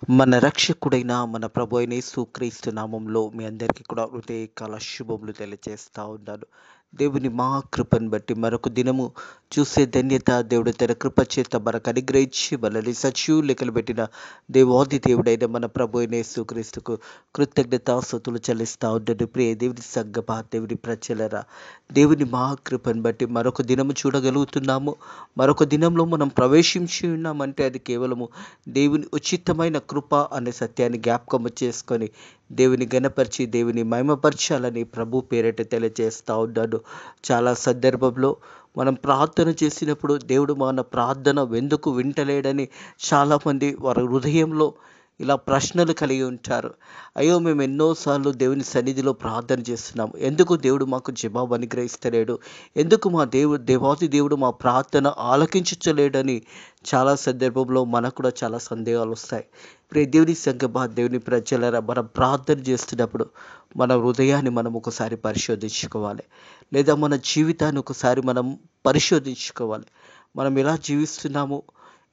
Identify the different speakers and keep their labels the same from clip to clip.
Speaker 1: మన రక్షకుడైన మన ప్రభు అయిన యేసుక్రీస్తు నామంలో మీ అందరికీ కూడా హృదయకాల శుభములు తెలియజేస్తా ఉన్నాను. దేవుని మహాకృపను బట్టి మరొక దినము చూసే ధన్యత దేవుడు తన కృప చేత మనకు అనుగ్రహించి మనల్ని సజీవు లెక్కలు పెట్టిన దేవాది దేవుడైన మన ప్రభు అయిన యేసుక్రీస్తుకు కృతజ్ఞతాస్తుతులు చెల్లిస్తా ఉన్నాను. ప్రియ దేవుని సంగమా, దేవుని ప్రజలరా, దేవుని మహాకృపను బట్టి మరొక దినము చూడగలుగుతున్నాము. మరొక దినంలో మనం ప్రవేశించి ఉన్నామంటే అది కేవలము దేవుని ఉచితమైన కృప అనే సత్యాన్ని జ్ఞాపకము చేసుకొని దేవుని గణపరిచి దేవుని మహిమపరచాలని ప్రభు పేరిట తెలియజేస్తూ ఉన్నాడు. చాలా సందర్భంలో మనం ప్రార్థన చేసినప్పుడు దేవుడు మన ప్రార్థన ఎందుకు వింటలేడని చాలామంది వారి హృదయంలో ఇలా ప్రశ్నలు కలిగి ఉంటారు. అయ్యో, మేము ఎన్నోసార్లు దేవుని సన్నిధిలో ప్రార్థన చేస్తున్నాం, ఎందుకు దేవుడు మాకు జవాబు అనుగ్రహిస్తలేడు, ఎందుకు మా దేవాది దేవుడు మా ప్రార్థన ఆలకించలేడని చాలా సందర్భంలో మనకు కూడా చాలా సందేహాలు వస్తాయి. ప్రియ దేవుని సంగమా, దేవుని ప్రజలరా, మనం ప్రార్థన చేస్తున్నప్పుడు మన హృదయాన్ని మనం ఒకసారి పరిశోధించుకోవాలి, లేదా మన జీవితాన్ని ఒకసారి మనం పరిశోధించుకోవాలి. మనం ఎలా జీవిస్తున్నాము,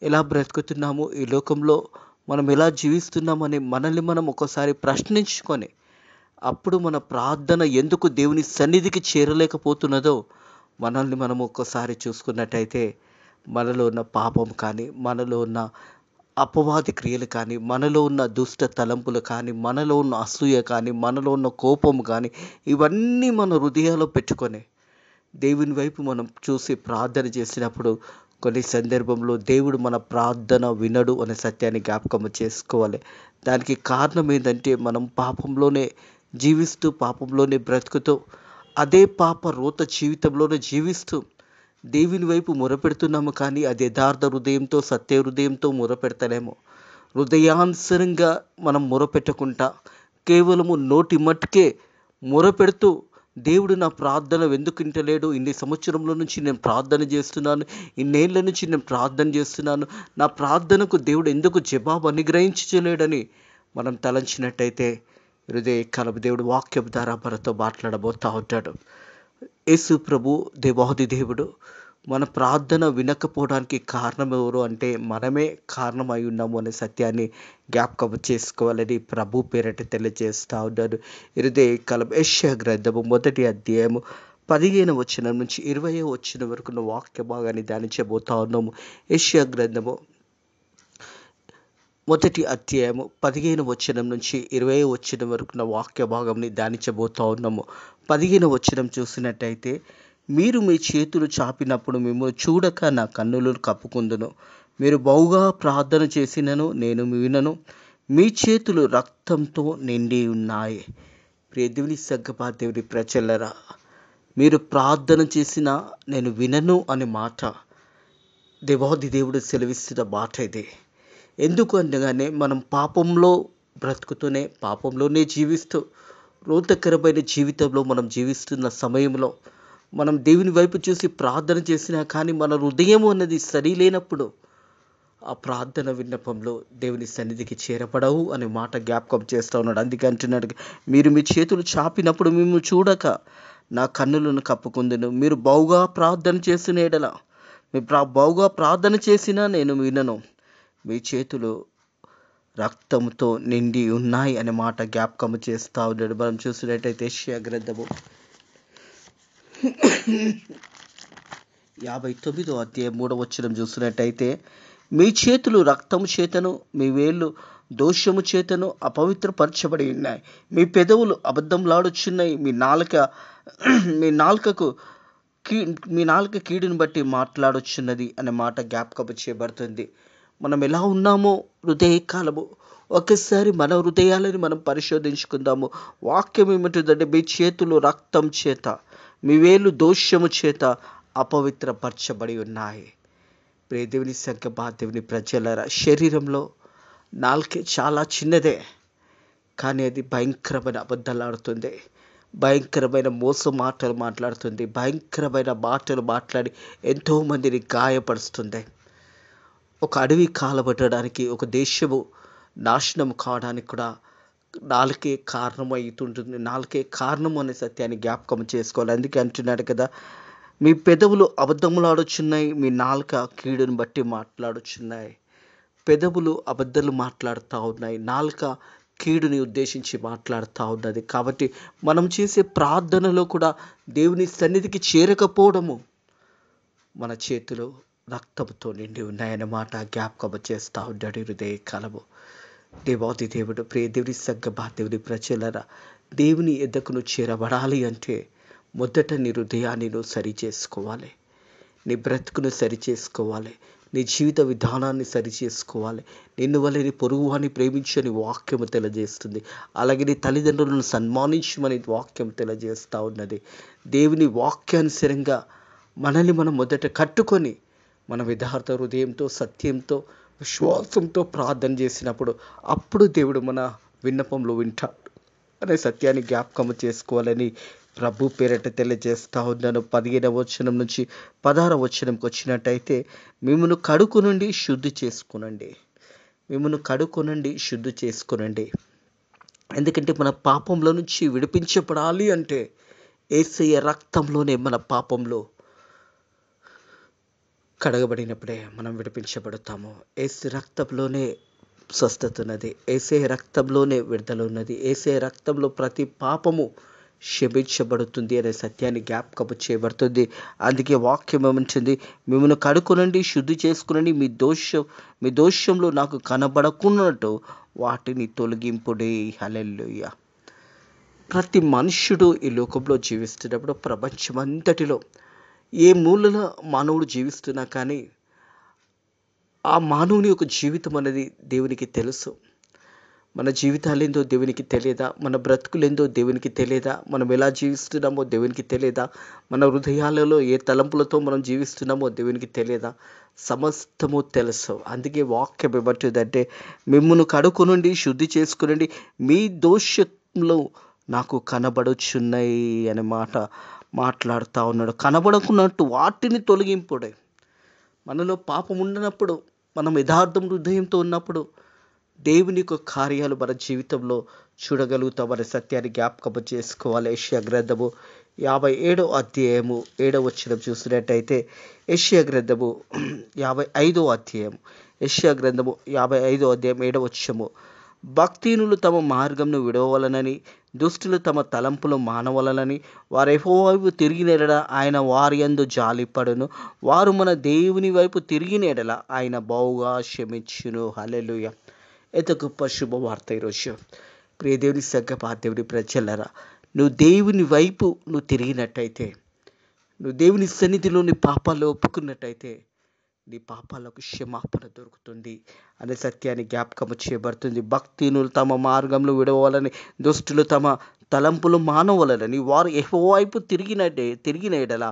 Speaker 1: ఎలా బ్రతుకుతున్నాము, ఈ లోకంలో మనం ఎలా జీవిస్తున్నామని మనల్ని మనం ఒకసారి ప్రశ్నించుకొని అప్పుడు మన ప్రార్థన ఎందుకు దేవుని సన్నిధికి చేరలేకపోతున్నదో మనల్ని మనం ఒక్కసారి చూసుకున్నట్టయితే మనలో ఉన్న పాపం కానీ, మనలో ఉన్న అపవాది క్రియలు కానీ, మనలో ఉన్న దుష్ట తలంపులు కానీ, మనలో ఉన్న అసూయ కానీ, మనలో ఉన్న కోపం కానీ, ఇవన్నీ మన హృదయాల్లో పెట్టుకొని దేవుని వైపు మనం చూసి ప్రార్థన చేసినప్పుడు కొన్ని సందర్భంలో దేవుడు మన ప్రార్థన వినడు అనే సత్యాన్ని జ్ఞాపకం చేసుకోవాలి. దానికి కారణం ఏంటంటే మనం పాపంలోనే జీవిస్తూ, పాపంలోనే బ్రతుకుతూ, అదే పాప రోత జీవితంలోనే జీవిస్తూ దేవుని వైపు మొరపెడుతున్నాము. కానీ అది యథార్థ హృదయంతో, సత్య హృదయంతో మొరపెడతలేము. హృదయానుసరంగా మనం మొరపెట్టకుండా కేవలము నోటి మట్టుకే మొరపెడుతూ దేవుడు నా ప్రార్థన ఎందుకు వింటలేడు, ఇన్ని సంవత్సరంలో నుంచి నేను ప్రార్థన చేస్తున్నాను, ఇన్నేళ్ల నుంచి నేను ప్రార్థన చేస్తున్నాను, నా ప్రార్థనకు దేవుడు ఎందుకు జవాబు అనుగ్రహించలేడని మనం తలంచినట్టయితే హృదయకాలం దేవుడు వాక్యం ద్వారా మనతో మాట్లాడబోతూ ఉంటాడు. యేసు ప్రభు దేవాది దేవుడు మన ప్రార్థన వినకపోవడానికి కారణం ఎవరు అంటే మనమే కారణమై ఉన్నాము అనే సత్యాన్ని జ్ఞాపకం చేసుకోవాలని ప్రభు పేరట తెలియజేస్తూ ఉన్నాను. హృదయకాలం యెషయా గ్రంథము 1వ అధ్యాయము 15వ వచనం నుంచి 20వ వచనం వరకు వాక్య భాగాన్ని ధ్యానించబోతా ఉన్నాము. యెషయా గ్రంథము 1వ అధ్యాయము 15వ వచనం నుంచి 20వ వచనం వరకు వాక్య భాగంని ధ్యానించబోతా ఉన్నాము. 15వ వచనం చూసినట్టయితే, మీరు మీ చేతులు చాపినప్పుడు మిమ్మల్ని చూడక నా కన్నులను కప్పుకుందును, మీరు బహుగా ప్రార్థన చేసినను నేను వినను, మీ చేతులు రక్తంతో నిండి ఉన్నాయి. ప్రియ దేవుని సంగమా, దేవుని ప్రజలరా, మీరు ప్రార్థన చేసినా నేను వినను అనే మాట దేవాది దేవుడు సెలవిస్తున్న మాట ఇది. ఎందుకు అనగానే మనం పాపంలో బ్రతుకుతూనే, పాపంలోనే జీవిస్తూ, రోతకరమైన జీవితంలో మనం జీవిస్తున్న సమయంలో మనం దేవుని వైపు చూసి ప్రార్థన చేసినా కానీ మన హృదయం అన్నది సరి లేనప్పుడు ఆ ప్రార్థన విన్నపంలో దేవుని సన్నిధికి చేరపడవు అనే మాట జ్ఞాపకం చేస్తూ ఉన్నాడు. అందుకే అంటున్నాడు, మీరు మీ చేతులు చాపినప్పుడు మేము చూడక నా కన్నులను కప్పుకుందును, మీరు బహుగా ప్రార్థన చేసిన ఎడల, మీరు బహుగా ప్రార్థన చేసినా నేను వినను, మీ చేతులు రక్తంతో నిండి ఉన్నాయి అనే మాట జ్ఞాపకం చేస్తూ ఉన్నాడు. మనం చూసినట్టయితే యెషయా గ్రంథము 59వ అధ్యాయం 3వ వచనం చూసినట్టయితే, మీ చేతులు రక్తము చేతను, మీ వేళ్ళు దోషము చేతను అపవిత్రపరచబడి ఉన్నాయి, మీ పెదవులు అబద్ధంలాడుచున్నాయి, మీ నాలుక కీడుని బట్టి మాట్లాడుచున్నది అనే మాట జ్ఞాపకం చేయబడుతుంది. మనం ఎలా ఉన్నామో హృదయకాలము ఒకసారి మన హృదయాలని మనం పరిశోధించుకుందాము. వాక్యం ఏమంటుందంటే, మీ చేతులు రక్తం చేత, మీ వేలు దోషము చేత అపవిత్రపరచబడి ఉన్నాయి. ప్రియ దేవుని సంగమా, దేవుని ప్రజలరా, శరీరంలో నాలుకే చాలా చిన్నదే, కానీ అది భయంకరమైన అబద్ధాలు ఆడుతుంది, భయంకరమైన మోసం మాటలు మాట్లాడుతుంది, భయంకరమైన మాటలు మాట్లాడి ఎంతోమందిని గాయపరుస్తుంది. ఒక అడవి కాలబట్టడానికి, ఒక దేశము నాశనం కావడానికి కూడా నాలుకే కారణమవుతుంటుంది. నాలుకే కారణం అనే సత్యాన్ని జ్ఞాపకం చేసుకోవాలి. అందుకే అంటున్నాడు కదా, మీ పెదవులు అబద్ధములాడుచున్నాయి, మీ నాలుక కీడుని బట్టి మాట్లాడుచున్నాయి. పెదవులు అబద్ధాలు మాట్లాడుతూ ఉన్నాయి, నాలుక కీడుని ఉద్దేశించి మాట్లాడుతూ ఉన్నది. కాబట్టి మనం చేసే ప్రార్థనలో కూడా దేవుని సన్నిధికి చేరకపోవడము మన చేతులు రక్తంతో నిండి ఉన్నాయన్నమాట జ్ఞాపకం చేస్తూ ఉన్నాడు హృదయ కాలము. దేవాది దేవుడు, ప్రియ దేవుని సంగమా, దేవుని ప్రజలరా, దేవుని ఎద్దకు నువ్వు చేరబడాలి అంటే మొదట నీ హృదయాన్ని నువ్వు సరి చేసుకోవాలి, నీ బ్రతుకును సరి చేసుకోవాలి, నీ జీవిత విధానాన్ని సరి చేసుకోవాలి. నిన్ను వల్ల నీ పొరుగువాన్ని ప్రేమించని వాక్యము తెలియజేస్తుంది. అలాగే నీ తల్లిదండ్రులను సన్మానించమని వాక్యం తెలియజేస్తూ ఉన్నది. దేవుని వాక్యానుసరంగా మనల్ని మనం మొదట కట్టుకొని మన యథార్థ హృదయంతో, సత్యంతో, విశ్వాసంతో ప్రార్థన చేసినప్పుడు అప్పుడు దేవుడు మన విన్నపంలో వింటాడు అనే సత్యాన్ని జ్ఞాపకం చేసుకోవాలని ప్రభు పేరట తెలియజేస్తూ ఉన్నాను. 15వ వచనం నుంచి 16వ వచనంకి వచ్చినట్టయితే, మిమ్మల్ని కడుక్కునండి, శుద్ధి చేసుకునండి. మిమ్మల్ని కడుక్కునండి, శుద్ధి చేసుకునండి. ఎందుకంటే మన పాపంలో నుంచి విడిపించబడాలి అంటే యేసయ్య రక్తంలోనే మన పాపంలో కడగబడినప్పుడే మనం విడిపించబడతాము. యేసు రక్తంలోనే స్వస్థత ఉన్నది, యేసే రక్తంలోనే విడుదల ఉన్నది, యేసే రక్తంలో ప్రతి పాపము క్షమించబడుతుంది అనే సత్యాన్ని జ్ఞాపకం చేయబడుతుంది. అందుకే వాక్యం ఏమంటుంది, మిమ్మల్ని కడుక్కునండి, శుద్ధి చేసుకునండి, మీ దోషంలో నాకు కనబడకున్నట్టు వాటిని తొలగింపుడే. హల్లెలూయా. ప్రతి మనుష్యుడు ఈ లోకంలో జీవిస్తున్నప్పుడు ప్రపంచమంతటిలో ఏ మూలన మానవుడు జీవిస్తున్నా కానీ ఆ మానవుని యొక్క జీవితం అనేది దేవునికి తెలుసు. మన జీవితాలేందో దేవునికి తెలియదా? మన బ్రతుకులేందో దేవునికి తెలియదా? మనం ఎలా జీవిస్తున్నామో దేవునికి తెలియదా? మన హృదయాలలో ఏ తలంపులతో మనం జీవిస్తున్నామో దేవునికి తెలియదా? సమస్తము తెలుసు. అందుకే వాక్యం ఏమంటుందంటే, మిమ్మును కడుక్కునండి, శుద్ధి చేసుకునండి, మీ దోషంలో నాకు కనబడుచున్నాయి అనే మాట మాట్లాడుతూ ఉన్నాడు. కనబడకున్నట్టు వాటిని తొలగింపుడే. మనలో పాపం ఉండనప్పుడు, మనం యథార్థం హృదయంతో ఉన్నప్పుడు దేవుని యొక్క కార్యాలు మన జీవితంలో చూడగలుగుతామనే సత్యాన్ని జ్ఞాపకం చేసుకోవాలి. యెషయా గ్రంథము 57వ అధ్యాయము 7వ వచనం చూసినట్టయితే, యెషయా గ్రంథము 55వ అధ్యాయం, యెషయా గ్రంథము 55వ అధ్యాయం 7వ వచనము, భక్తిహీనులు తమ మార్గంను విడవలనని, దుష్టులు తమ తలంపులు మానవలనని, వారు యెహోవా వైపు తిరిగిన ఎడల ఆయన వారి యందు జాలిపడును, వారు మన దేవుని వైపు తిరిగిన ఎడల ఆయన బహుగా క్షమించును. హల్లెలూయా. ఎంత గొప్ప శుభవార్త ఈరోజు. ప్రియ దేవుని సంగమా, దేవుని ప్రజలరా, నువ్వు దేవుని వైపు నువ్వు తిరిగినట్టయితే, నువ్వు దేవుని సన్నిధిలో నీ పాపాలు ఒప్పుకున్నట్టయితే నీ పాపాలకు క్షమాపణ దొరుకుతుంది అనే సత్యాన్ని జ్ఞాపకం చేయబడుతుంది. భక్తిహీనులు తమ మార్గంలో విడవాలని, దుష్టులు తమ తలంపులు మానవలనని, వారు యెహోవా వైపు తిరిగిన ఎడల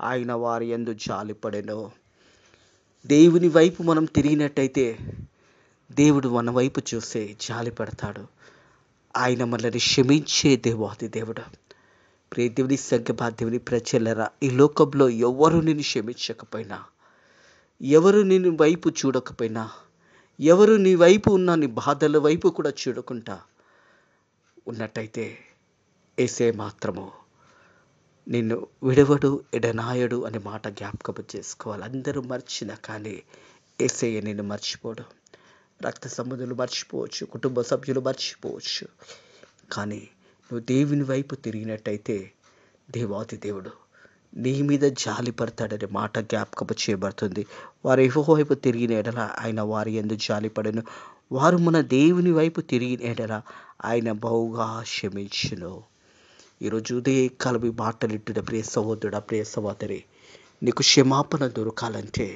Speaker 1: ఆయన వారి యందు జాలిపడెను. దేవుని వైపు మనం తిరిగినట్టయితే దేవుడు మన వైపు చూసే జాలిపడతాడు. ఆయన మనల్ని క్షమించే దేవాది దేవుడు. ప్రియ దేవుని సంగమా, దేవుని ప్రజలరా, ఈ లోకంలో ఎవరు నిన్ను క్షమించకపోయినా, ఎవరు నిన్ను వైపు చూడకపోయినా, ఎవరు నీ వైపు ఉన్న నీ బాధల వైపు కూడా చూడకుండా ఉన్నట్టయితే యేసే మాత్రము నిన్ను విడవడు, ఎడనాయడు అనే మాట జ్ఞాపకం చేసుకోవాలి. అందరూ మర్చినా కానీ యేసయ్య నిన్ను మర్చిపోడు. రక్త సంబంధులు మర్చిపోవచ్చు, కుటుంబ సభ్యులు మర్చిపోవచ్చు, కానీ నువ్వు దేవుని వైపు తిరిగినట్టయితే దేవాది దేవుడు నీ మీద జాలి పడతాడనే మాట జ్ఞాపకం చేయబడుతుంది. వారు యెహోవా వైపు తిరిగిన ఎడల ఆయన వారి యందు జాలిపడెను, వారు మన దేవుని వైపు తిరిగిన ఎడల ఆయన బహుగా క్షమించును. ఈరోజు ఉదయకాలం ఈ మాటలు వింటున్న ప్రియ సహోదరుడా, ప్రియ సహోదరి, నీకు క్షమాపణ దొరకాలంటే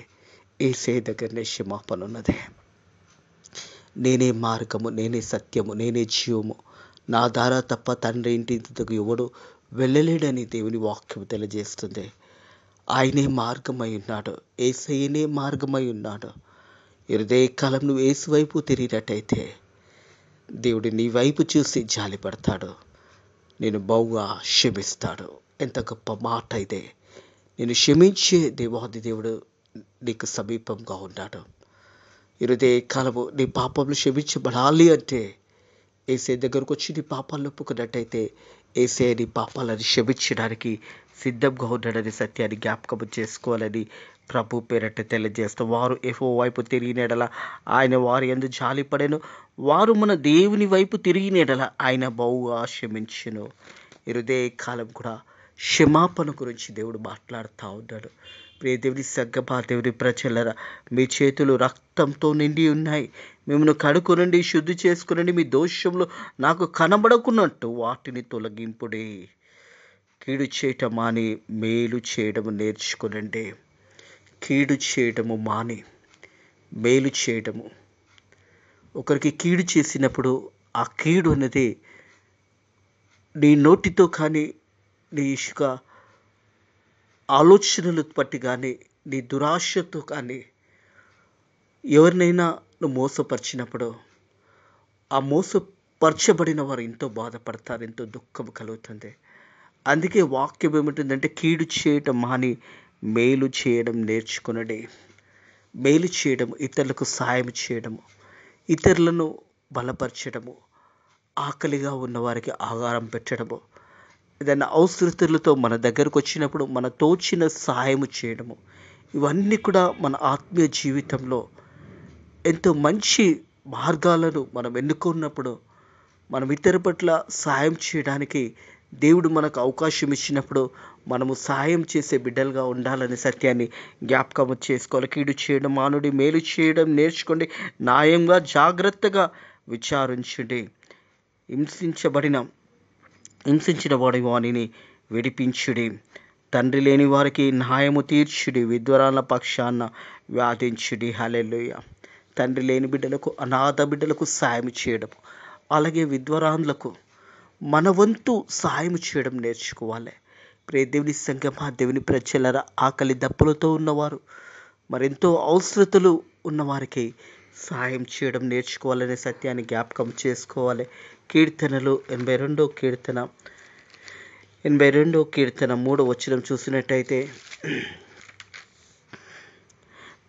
Speaker 1: యేసే దగ్గరనే క్షమాపణ ఉన్నది. నేనే మార్గము, నేనే సత్యము, నేనే జీవము, నా ద్వారా తప్ప తండ్రి ఇంటి ఎవడు వెళ్ళలేడని దేవుని వాక్యం తెలియజేస్తుంది. ఆయనే మార్గమై ఉన్నాడు, యేసయ్యనే మార్గమై ఉన్నాడు. హృదయకాలం నువ్వు యేసు వైపు తిరిగినట్టయితే దేవుడు నీ వైపు చూసి జాలిపడతాడు, నేను బహుగా క్షమిస్తాడు. ఎంత గొప్ప మాట ఇదే. నేను క్షమించే దేవాది దేవుడు నీకు సమీపంగా ఉన్నాడు. హృదయకాలము నీ పాపములు క్షమించబడాలి అంటే ఏసే దగ్గరకు వచ్చి నీ పాపాలను ఒప్పుకున్నట్టయితే ఏసే నీ పాపాలను క్షమించడానికి సిద్ధంగా ఉన్నాడని సత్యాన్ని జ్ఞాపకం చేసుకోవాలని ప్రభు పేరట తెలియజేస్తాం. వారు యెహోవా వైపు తిరిగిన ఎడల ఆయన వారి యందు జాలిపడెను. వారు మన దేవుని వైపు తిరిగిన ఎడల ఆయన బహుగా క్షమించును. ఈ హృదయ కాలం కూడా క్షమాపణ గురించి దేవుడు మాట్లాడుతూ ఉన్నాడు. ప్రియ దేవుని సంగమా, దేవుని ప్రజలరా, మీ చేతులు రక్తంతో నిండి ఉన్నాయి. మిమ్మల్ని కడుకొనండి, శుద్ధి చేసుకునండి. మీ దోషంలో నాకు కనబడకున్నట్టు వాటిని తొలగింపుడే. కీడు చేయటం మాని మేలు చేయడము నేర్చుకునండి. కీడు చేయడము మాని మేలు చేయడము. ఒకరికి కీడు చేసినప్పుడు ఆ కీడు అనేది నీ నోటితో కానీ, నీ ఇసుక ఆలోచనలు బట్టి కానీ, నీ దురాశతో కానీ ఎవరినైనా నువ్వు మోసపరిచినప్పుడు ఆ మోసపరచబడిన వారు ఎంతో బాధపడతారు, ఎంతో దుఃఖం కలుగుతుంది. అందుకే వాక్యం ఏమిటంటే కీడు చేయటం మాని మేలు చేయడం నేర్చుకునడే. మేలు చేయడము, ఇతరులకు సాయం చేయడము, ఇతరులను బలపరచడము, ఆకలిగా ఉన్నవారికి ఆహారం పెట్టడము, ఏదైనా అవసరతలతో మన దగ్గరకు వచ్చినప్పుడు మన తోచిన సహాయం చేయడము, ఇవన్నీ కూడా మన ఆత్మీయ జీవితంలో ఎంతో మంచి మార్గాలను మనం ఎన్నుకున్నప్పుడు, మనం ఇతర పట్ల సహాయం చేయడానికి దేవుడు మనకు అవకాశం ఇచ్చినప్పుడు మనము సహాయం చేసే బిడ్డలుగా ఉండాలనే సత్యాన్ని జ్ఞాపకం చేసుకోవాలి. కీడు చేయడం మానుడి, మేలు చేయడం నేర్చుకోండి. న్యాయంగా జాగ్రత్తగా విచారించండి. హింసించిన వాడిని విడిపించుడి. తండ్రి లేని వారికి న్యాయము తీర్చుడి. విద్వరాల పక్షాన వ్యాధించుడి. హల్లెలూయా. తండ్రి లేని బిడ్డలకు, అనాథ బిడ్డలకు సాయం చేయడం, అలాగే విద్వరాన్లకు మన వంతు సాయం చేయడం నేర్చుకోవాలి. ప్రియ దేవుని సంగమా, దేవుని ప్రజలరా, ఆకలి దప్పులతో ఉన్నవారు, మరెంతో అవసరతలు ఉన్నవారికి సహాయం చేయడం నేర్చుకోవాలనే సత్యాన్ని జ్ఞాపకం చేసుకోవాలి. కీర్తనలు 82వ కీర్తన 3వ వచనం చూసినట్టయితే,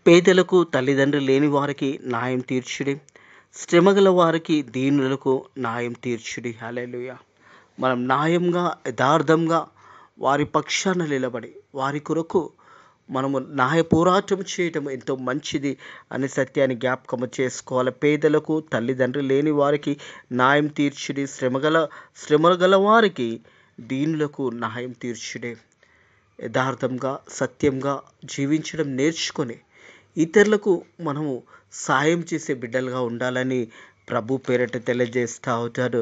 Speaker 1: పేదలకు, తల్లిదండ్రులు లేని వారికి న్యాయం తీర్చుడి. శ్రమగల వారికి, దీనులకు న్యాయం తీర్చుడి. హల్లెలూయా. మనం న్యాయంగా, యథార్థంగా వారి పక్షాన నిలబడి వారి కొరకు మనము న్యాయ పోరాటం చేయటం ఎంతో మంచిది అనే సత్యాన్ని జ్ఞాపకం చేసుకోవాలి. పేదలకు, తల్లిదండ్రులు లేని వారికి న్యాయం తీర్చుడి. శ్రమగల వారికి, దీనులకు న్యాయం తీర్చుడే. యథార్థంగా, సత్యంగా జీవించడం నేర్చుకొని ఇతరులకు మనము సాయం చేసే బిడ్డలుగా ఉండాలని ప్రభు పేరట తెలియజేస్తూ ఉంటాడు.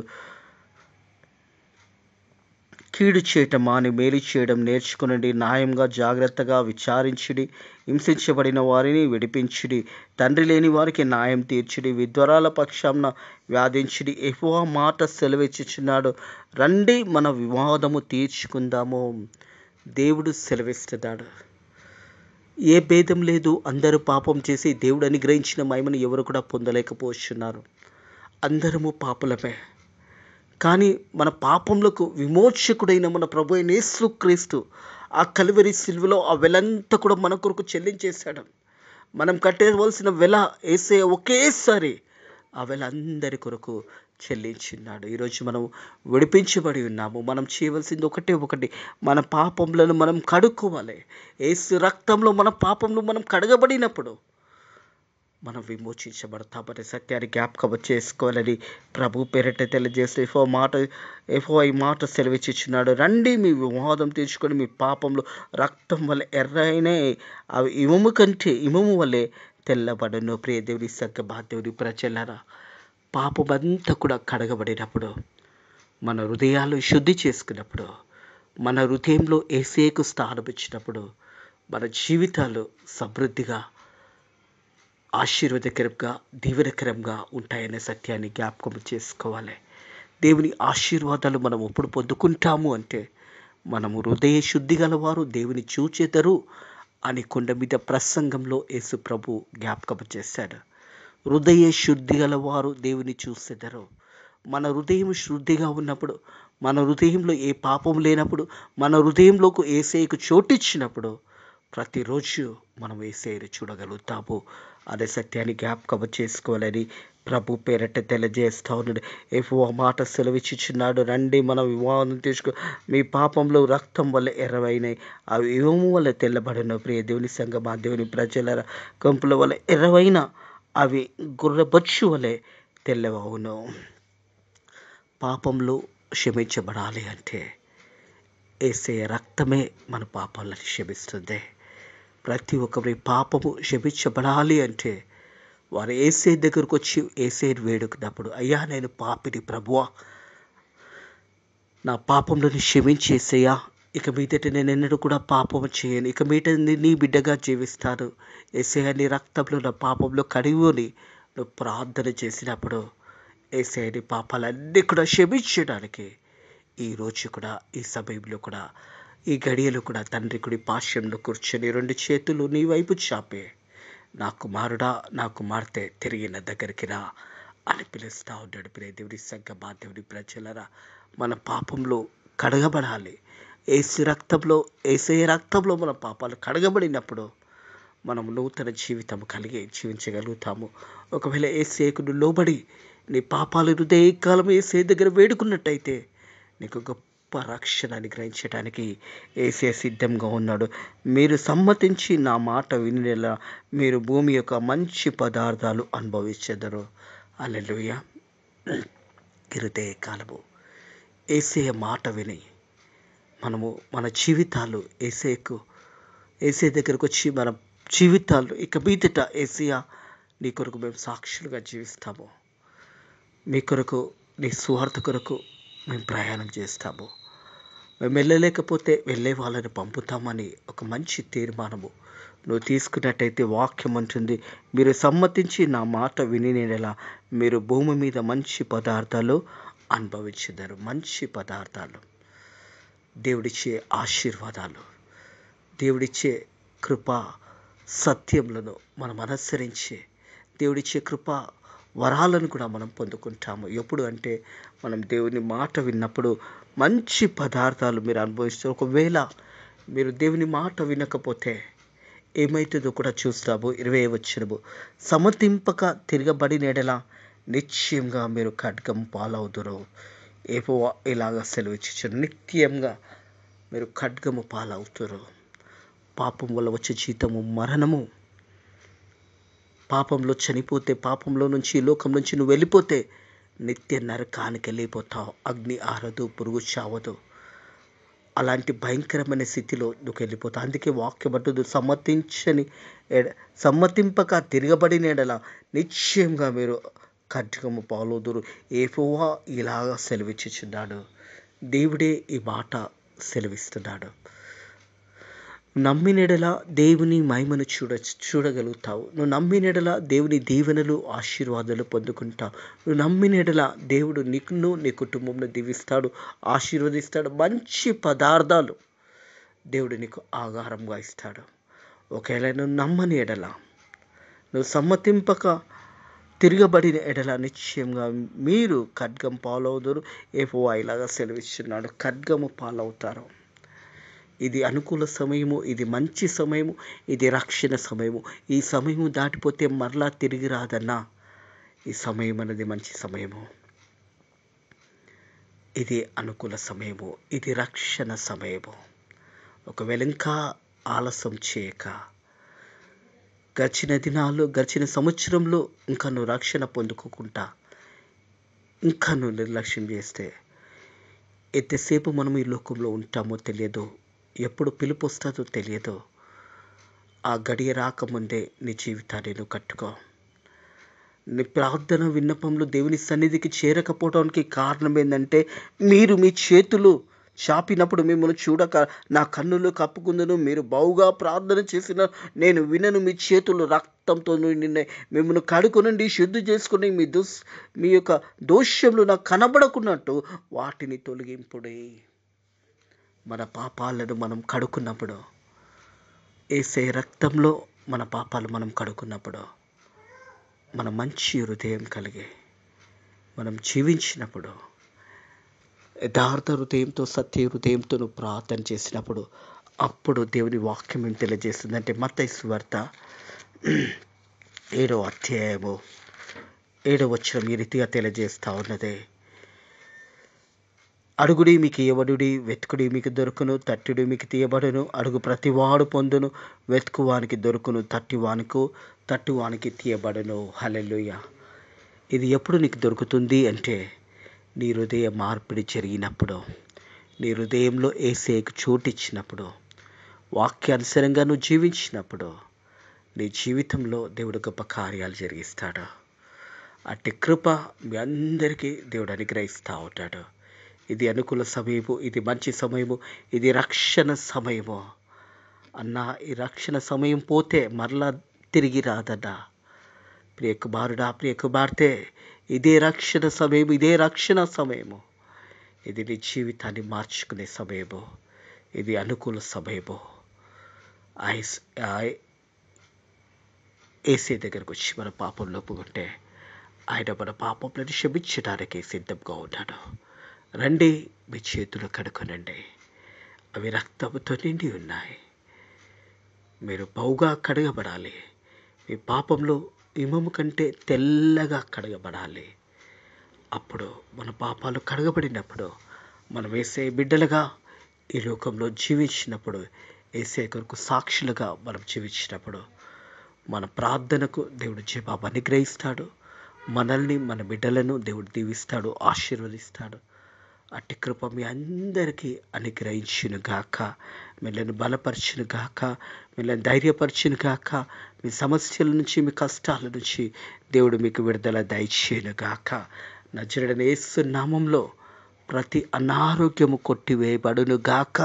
Speaker 1: కీడు చేయటం మాని మేలు చేయడం నేర్చుకునండి. న్యాయంగా జాగ్రత్తగా విచారించుడి. హింసించబడిన వారిని విడిపించుడి. తండ్రి లేని వారికి న్యాయం తీర్చుడి. విద్వరాల పక్షాన వ్యాధించుడి. యెహోవా మాట సెలవిచ్చుచున్నాడు, రండి మన వివాదము తీర్చుకుందాము. దేవుడు సెలవిస్తున్నాడు. ఏ భేదం లేదు. అందరూ పాపం చేసి దేవుడు అనుగ్రహించిన మహిమను ఎవరు కూడా పొందలేకపోతున్నారు. అందరము పాపులమే. కానీ మన పాపములకు విమోచకుడైన మన ప్రభు అయిన యేసుక్రీస్తు ఆ కల్వరి సిలువలో ఆ వెలంతా కూడా మన కొరకు చెల్లించేశాడు. మనం కట్టవలసిన వెల యేసయ్య ఒకేసారి ఆ వెల అందరి కొరకు చెల్లించున్నాడు. ఈరోజు మనం విడిపించబడి ఉన్నాము. మనం చేయవలసింది ఒకటి, మన పాపములను మనం కడుక్కోవాలి. యేసు రక్తంలో మన పాపములు మనం కడగబడినప్పుడు మనం విమోచించబడతామనే సత్యాన్ని జ్ఞాపకం చేసుకోవాలని ప్రభు పేరట తెలియజేస్తే యెహోవా ఈ మాట సెలవిచ్చుచున్నాడు, రండి మీ వివాదం తీర్చుకొని మీ పాపంలో రక్తం వల్ల ఎర్రైన అవి ఇమము వల్లే తెల్లబడును. ప్రియ దేవుని సంగమా, దేవుని ప్రజలరా, పాపమంతా కూడా కడగబడినప్పుడు, మన హృదయాలు శుద్ధి చేసుకున్నప్పుడు, మన హృదయంలో యేసయ్యకు స్థానం ఇచ్చినప్పుడు మన జీవితాలు సమృద్ధిగా, ఆశీర్వాదకరంగా, దీవెనకరంగా ఉంటాయనే సత్యాన్ని జ్ఞాపకం చేసుకోవాలి. దేవుని ఆశీర్వాదాలు మనం ఎప్పుడు పొందుకుంటాము అంటే, మనము హృదయ శుద్ధి గలవారు దేవుని చూచెదరు అని కొండ మీద ప్రసంగంలో యేసు ప్రభు జ్ఞాపకం చేశాడు. హృదయ శుద్ధి గలవారు దేవుని చూచెదరు. మన హృదయం శుద్ధిగా ఉన్నప్పుడు, మన హృదయంలో ఏ పాపం లేనప్పుడు, మన హృదయంలోకి యేసయ్యకు చోటిచ్చినప్పుడు ప్రతిరోజు మనం యేసయ్యను చూడగలుగుతాము అనే సత్యాన్ని జ్ఞాపకం చేసుకోవాలని ప్రభు పేరట తెలియజేస్తా ఉన్నాడు. యెహోవా మాట సెలవిచ్చుచున్నాడు, రండి మన వివాహం తీసుకో, మీ పాపంలో రక్తం వల్ల ఎర్రవైనాయి, అవి యువము వల్ల తెల్లబడిన. ప్రియ దేవుని సంగమా, దేవుని ప్రజల కంపుల వల్ల ఎర్రవైన అవి గుర్రబొచ్చు వలె తెల్లవవును. పాపంలో క్షమించబడాలి అంటే యేసయ్య రక్తమే మన పాపాలను క్షమిస్తుంది. ప్రతి ఒక్కరి పాపము క్షమించబడాలి అంటే వారు యేసయ్య దగ్గరకు వచ్చి యేసయ్యను వేడుకున్నప్పుడు, అయ్యా నేను పాపిని ప్రభువా, నా పాపంలోని క్షమించి యేసయ్యా, ఇక మీదట నేను ఎన్నడూ కూడా పాపము చేయను, ఇక మీదట నీ బిడ్డగా జీవిస్తాను, యేసయ్య నీ రక్తంలో నా పాపంలో కడిగిని నువ్వు ప్రార్థన చేసినప్పుడు యేసయ్య నీ పాపాలన్నీ కూడా క్షమించడానికి ఈరోజు కూడా, ఈ సమయంలో కూడా, ఈ గడియలో కూడా తండ్రి కుడి పార్శ్వంలో కూర్చొని 2 చేతులు నీ వైపు చాపే, నా కుమారుడా, నా కుమార్తె తిరిగి నా దగ్గరికి రా అని పిలుస్తూ ఉంటాడు. ప్రియ దేవుని సంగమా, దేవుని ప్రజలరా, మన పాపంలో కడగబడాలి. యేసయ్య రక్తంలో మన పాపాలు కడగబడినప్పుడు మనం నూతన జీవితం కలిగి జీవించగలుగుతాము. ఒకవేళ యేసయ్యకు లోబడి నీ పాపాలు హృదయకాలం యేసయ్య దగ్గర వేడుకున్నట్టయితే నీకు గొప్ప రక్షణ అనుగ్రహించడానికి యేసయ్య సిద్ధంగా ఉన్నాడు. మీరు సమ్మతించి నా మాట వినేలా మీరు భూమి యొక్క మంచి పదార్థాలు అనుభవించెదరు. హల్లెలూయా. హృదయ కాలము యేసయ్య మాట విని మనము మన జీవితాలు యేసయ్య దగ్గరకు వచ్చి మన జీవితాలు ఇక మీదట యేసయ్య నీ కొరకు మేము సాక్షులుగా జీవిస్తాము, మీ కొరకు నీ సువార్త కొరకు మేము ప్రయాణం చేస్తాము, మేము వెళ్ళలేకపోతే వెళ్ళే వాళ్ళని పంపుతామని ఒక మంచి తీర్మానము నువ్వు తీసుకున్నట్టయితే వాక్యం అంటుంది, మీరు సమ్మతించి నా మాట వినేలా మీరు భూమి మీద మంచి పదార్థాలు అనుభవించెదరు. మంచి పదార్థాలు, దేవుడిచ్చే ఆశీర్వాదాలు, దేవుడిచ్చే కృప సత్యములను మనం అనుసరించి దేవుడిచ్చే కృప వరాలను కూడా మనం పొందుకుంటాము. ఎప్పుడు అంటే మనం దేవుని మాట విన్నప్పుడు మంచి పదార్థాలు మీరు అనుభవిస్తారు. ఒకవేళ మీరు దేవుని మాట వినకపోతే ఏమవుతుందో కూడా చూస్తాము. 20వ వచనము, సమతింపక తిరగబడిన ఎడల నిశ్చయంగా మీరు ఖడ్గం పాలవుదురు. యెహోవా ఇలాగ సెలవిచ్చుచున్నాడు, నిత్యంగా మీరు ఖడ్గము పాలవుతారు. పాపం వల్ల వచ్చే జీతము మరణము. పాపంలో చనిపోతే, పాపంలో నుంచి ఈ లోకం నుంచి నువ్వు వెళ్ళిపోతే నిత్య నరకానికి వెళ్ళిపోతావు. అగ్ని ఆరదు, పురుగు చావదు. అలాంటి భయంకరమైన స్థితిలో నువ్వు వెళ్ళిపోతావు. అందుకే వాక్యం అంటుంది, సమ్మతింపక తిరగబడిన ఎడల నిశ్చయంగా మీరు ఖడ్గము పాలవుదురు. యెహోవా ఇలాగా సెలవిచ్చుచున్నాడు. దేవుడే ఈ మాట సెలవిస్తున్నాడు. నమ్మినెడల దేవుని మహిమను చూడగలుగుతావు. నువ్వు నమ్మినెడల దేవుని దీవెనలు ఆశీర్వాదాలు పొందుకుంటావు. నువ్వు నమ్మినెడల దేవుడు నీకును నీ కుటుంబంలో దీవిస్తాడు, ఆశీర్వదిస్తాడు. మంచి పదార్థాలు దేవుడు నీకు ఆహారంగా ఇస్తాడు. ఒకవేళ నువ్వు నమ్మని ఎడల, నువ్వు సమ్మతింపక తిరగబడిన ఎడల నిశ్చయంగా మీరు ఖడ్గం పాలవుదురు. యెహోవా ఇలాగా సెలవిస్తున్నాడు, ఖడ్గము పాలవుతారు. ఇది అనుకూల సమయము, ఇది మంచి సమయము, ఇది రక్షణ సమయము. ఈ సమయము దాటిపోతే మరలా తిరిగి రాదన్నా. ఈ సమయం అనేది మంచి సమయము, ఇది అనుకూల సమయము, ఇది రక్షణ సమయము. ఒకవేళ ఇంకా ఆలస్యం చేయక, గడిచిన దినాలు, గడిచిన సంవత్సరంలో ఇంకా నువ్వు రక్షణ పొందుకోకుండా ఇంకా నువ్వు నిర్లక్ష్యం చేస్తే ఎంతసేపు మనం ఈ లోకంలో ఉంటామో తెలియదు, ఎప్పుడు పిలుపు వస్తుందో తెలియదు. ఆ గడియ రాకముందే నీ జీవితాన్ని నువ్వు కట్టుకో. నీ ప్రార్థన విన్నపంలో దేవుని సన్నిధికి చేరకపోవడానికి కారణం ఏంటంటే, మీరు మీ చేతులు చాపినప్పుడు మిమ్మల్ని చూడక నా కన్నులు కప్పుకుందును, మీరు బావుగా ప్రార్థన చేసిన నేను వినను. మీ చేతులు రక్తంతో నిన్న మిమ్మల్ని కడుకొనండి, శుద్ధి చేసుకుని మీ యొక్క దోషములు నాకు కనబడకున్నట్టు వాటిని తొలగింపుడే. మన పాపాలను మనం కడుక్కున్నప్పుడు, యేసయ్య రక్తంలో మన పాపాలు మనం కడుక్కున్నప్పుడు, మన మంచి హృదయం కలిగి మనం జీవించినప్పుడు, యథార్థ హృదయంతో, సత్య హృదయంతో నువ్వు ప్రార్థన చేసినప్పుడు, అప్పుడు దేవుని వాక్యం ఏం తెలియజేస్తుందంటే, మత్తయి సువార్త 7వ అధ్యాయము 7వ వచనం ఈ రీతిగా తెలియజేస్తూ ఉన్నది. అడుగుడి మీకు ఇవ్వబడుడి, వెతుకుడి మీకు దొరుకును, తట్టుడి మీకు తీయబడును. అడుగు ప్రతివాడు పొందును, వెతుకువానికి దొరుకును, తట్టువానికి తీయబడును. హల్లెలూయా. ఇది ఎప్పుడు నీకు దొరుకుతుంది అంటే నీ హృదయ మార్పిడి జరిగినప్పుడు, నీ హృదయంలో యేసయ్యకు చోటిచ్చినప్పుడు, వాక్యానుసారంగా నువ్వు జీవించినప్పుడు నీ జీవితంలో దేవుడు గొప్ప కార్యాలు జరిగిస్తాడు. అట్టి కృప మీ అందరికీ దేవుడు అనుగ్రహిస్తూ ఉంటాడు. ఇది అనుకూల సమయము, ఇది మంచి సమయము, ఇది రక్షణ సమయము అన్నా. ఈ రక్షణ సమయం పోతే మరలా తిరిగి రాదన్నా. ప్రియ కుమారుడా, ప్రియ కుమార్తె, ఇదే రక్షణ సమయము, ఇదే రక్షణ సమయము. ఇది నీ జీవితాన్ని మార్చుకునే సమయము, ఇది అనుకూల సమయము. యేసే దగ్గరకు వచ్చి మన పాపంలో ఒప్పుకుంటే ఆయన మన పాపంలను క్షమించడానికి సిద్ధంగా ఉన్నాడు. రండి, మీ చేతులు కడుకొనండి, అవి రక్తముతో నిండి ఉన్నాయి. మీరు బహుగా కడగబడాలి. మీ పాపంలో హిమము కంటే తెల్లగా కడగబడాలి. అప్పుడు మన పాపాలు కడగబడినప్పుడు మనం యేసయ్య బిడ్డలుగా ఈ లోకంలో జీవించినప్పుడు, యేసయ్య కొరకు సాక్షులుగా మనం జీవించినప్పుడు మన ప్రార్థనకు దేవుడు జవాబు అనుగ్రహిస్తాడు. మనల్ని, మన బిడ్డలను దేవుడు దీవిస్తాడు, ఆశీర్వదిస్తాడు. అట్టి కృప మీ అందరికీ అనుగ్రహించును గాక, మిమ్మల్ని బలపరచును గాక, మిమ్మల్ని ధైర్యపరచును గాక. మీ సమస్యల నుంచి, మీ కష్టాల నుంచి దేవుడు మీకు విడుదల దయచేయును గాక. నజరేయుడైన యేసు నామములో ప్రతి అనారోగ్యము కొట్టివేయబడును గాక.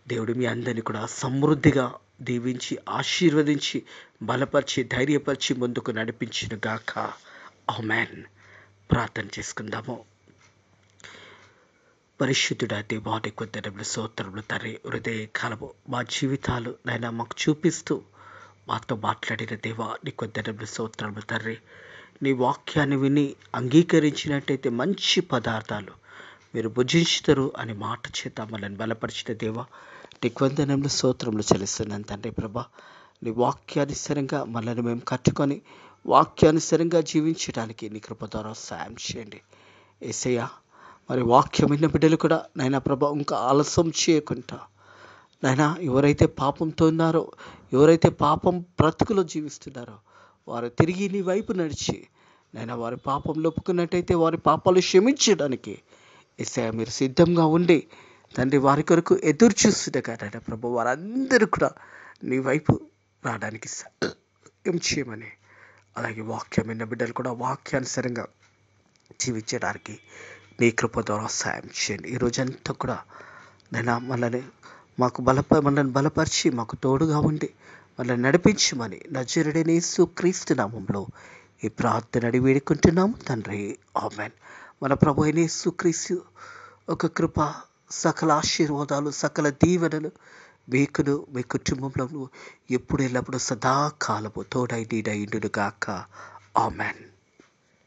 Speaker 1: దేవుడు మీ అందరినీ కూడా సమృద్ధిగా దీవించి, ఆశీర్వదించి, బలపరిచి, ధైర్యపరిచి ముందుకు నడిపించును గాక. ఆమేన్. ప్రార్థన చేసుకుందాము. పరిశుద్ధుడా దేవా, నీకు వందనములు, స్తోత్రములు తండ్రి. హృదయ కాలము మా జీవితాలు నాయనా మాకు చూపిస్తూ మాతో మాట్లాడిన దేవా, నీకు వందనములు, స్తోత్రములు తండ్రి. నీ వాక్యాన్ని విని అంగీకరించినట్టయితే మంచి పదార్థాలు మీరు భుజించుతారు అనే మాట చేత మనల్ని బలపరిచిన దేవా, నీకు వందనములు, స్తోత్రములు చెల్లిస్తున్నాను తండ్రి. ప్రభా, నీ వాక్యానుసారంగా మనల్ని మేము కట్టుకొని వాక్యానుసారంగా జీవించడానికి నీ కృప ద్వారా సాయం చేయండి యేసయ్యా. మరి వాక్యం విన్న బిడ్డలు కూడా నాయనా ప్రభా ఇంకా ఆలస్యం చేయకుండా నాయనా, ఎవరైతే పాపంతో ఉన్నారో, ఎవరైతే పాపం బ్రతుకులో జీవిస్తున్నారో వారు తిరిగి నీ వైపు నడిచి నాయనా వారి పాపంలో ఒప్పుకున్నట్టయితే వారి పాపాలు క్షమించడానికి యేసయ్యా మీరు సిద్ధంగా ఉండి తండ్రి వారి కొరకు ఎదురు చూస్తుండగా నాయనా ప్రభు వారందరూ కూడా నీ వైపు రావడానికి సాయం చేయమని, అలాగే వాక్యం విన్న బిడ్డలు కూడా వాక్యానుసారంగా జీవించడానికి నీ కృప ద్వారా సాయం చేయండి. ఈ రోజంతా కూడా నేను మనల్ని బలపరిచి మాకు తోడుగా ఉండి మనల్ని నడిపించమని నజరేయుడైన యేసు క్రీస్తు నామములో ఈ ప్రార్థన అడిగి వేడుకుంటున్నాము తండ్రి. ఆమేన్. మన ప్రభు అయిన యేసు క్రీస్తు ఒక కృప, సకల ఆశీర్వాదాలు, సకల దీవెనలు మీకును మీ కుటుంబంలో ఎప్పుడు ఎల్లప్పుడూ సదాకాలము తోడై నీడై ఉండును గాక. ఆమేన్.